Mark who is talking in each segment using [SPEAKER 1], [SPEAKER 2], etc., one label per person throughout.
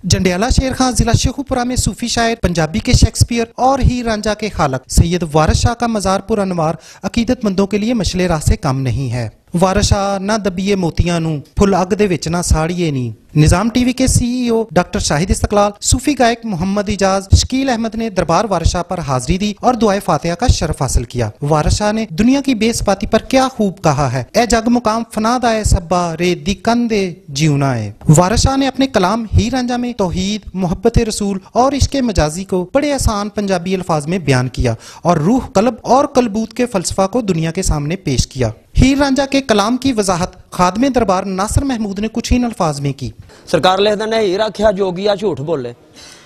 [SPEAKER 1] जंडियाला शेर खां जिला शेखुपुरा में सूफी शायर, पंजाबी के शेक्सपियर और हीर रांझा के खालक सैयद वारिस शाह का मजार पुरअनवार अकीदतमंदों के लिए मशले राह से कम नहीं है। वारिस शाह ना दबिए मोतियां नू फुल अग दे विच ना साड़िए नी। निजाम टीवी के सीईओ डॉक्टर शाहिद इस्तकलाल, सूफी गायक मोहम्मद इजाज, शकील अहमद ने दरबार वारिस शाह पर हाजिरी दी और दुआए फातिहा का शरफ हासिल किया। वारिस शाह ने दुनिया की बेसबाती पर क्या खूब कहा है, ए जग मुकाम फनाद आए सब्बा रे दी कंदे जीवना है। वारिस शाह ने अपने कलाम हीर रांझा में तौहीद, मोहब्बत रसूल और इश्क मजाजी को बड़े आसान पंजाबी अल्फाज में बयान किया और रूह, कल्ब और कलबूत के फलसफा को दुनिया के सामने पेश किया। हीर रांझा के कलाम की वजाहत खादमे दरबार नासिर महमूद ने कुछ इन अल्फाज में की।
[SPEAKER 2] सरकार लिखदा ने हीर आख्या जोगिया झूठ बोले,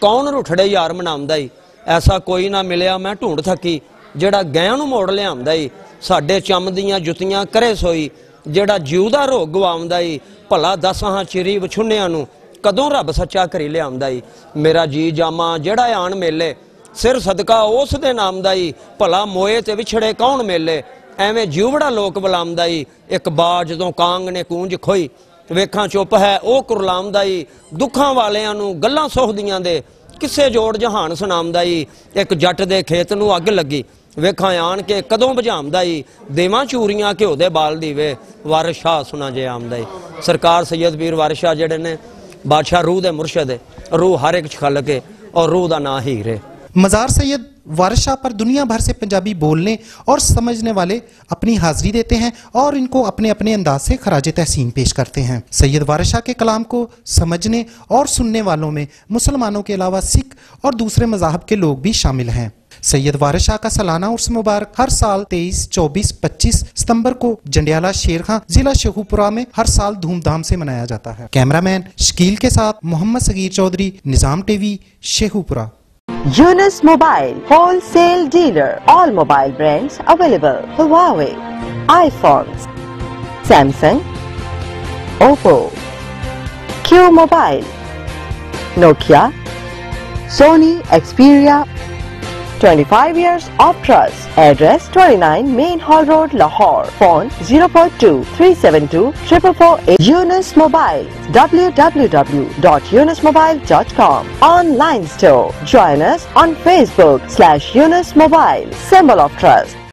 [SPEAKER 2] कौन रुठड़े यार मनाउंदा ई, ऐसा कोई ना मिलिया मैं ढूंढ थकी, जेड़ा गया नूं मोड़ लिआउंदा ई, साडे चम दीआं जुत्तियां करे सोई, जेड़ा जीवदा रोग गवाउंदा ई, भला दस हां चिरी विछुन्नियां नूं कदों रब सच्चा करी लिआउंदा ई, मेरा जी जामा जेड़ा आण मेले, सिर सदका उस दे नाम दा ई, भला मोए ते विछड़े कौन मेले, एवें जीवड़ा लोक बुलाउंदा ई, एक बार जदों कांग ने कूंज खोई, वेखां चुप है ओ कुरलाउंदा ई, दुखां वालियां नूं गल्लां सोहदियां दे, किसे जोड़ जहान सुणाउंदा ई, एक जट दे खेत नूं अग लगी, वेखां आण के कदों बुझाउंदा ई, देवां चूरियां घ्यो दे बाल दीवे, वारिस शाह सुना जे आमदा ई। सरकार सैयद पीर वारिस शाह जेड़े ने बादशाह रूह दे मुर्शद है, रूह हर एक खलक है और रूह दा नां हीर है।
[SPEAKER 1] मजार सैयद वारिस शाह पर दुनिया भर से पंजाबी बोलने और समझने वाले अपनी हाजिरी देते हैं और इनको अपने अपने अंदाज से खराजे तहसीन पेश करते हैं। सैयद वारिस शाह के कलाम को समझने और सुनने वालों में मुसलमानों के अलावा सिख और दूसरे मज़ाहब के लोग भी शामिल हैं। सैयद वारिस शाह का सालाना उर्स मुबारक हर साल 23, 24, 25 सितंबर को जंडियाला शेर खां जिला शेखुपुरा में हर साल धूमधाम से मनाया जाता है। कैमरामैन शकील के साथ Mohammad Sagheer Chaudhry, Nizam TV, Sheikhupura.
[SPEAKER 3] Yunus Mobile, wholesale dealer, all mobile brands available. Huawei, iPhones, Samsung, Oppo, Q Mobile, Nokia, Sony, Xperia. 25 years of trust. Address 29 Main Hall Road, Lahore. Phone 042 372 444. Yunus Mobile, www.yunusmobile.com. Online store. Join us on Facebook /Yunus Mobile. Symbol of trust.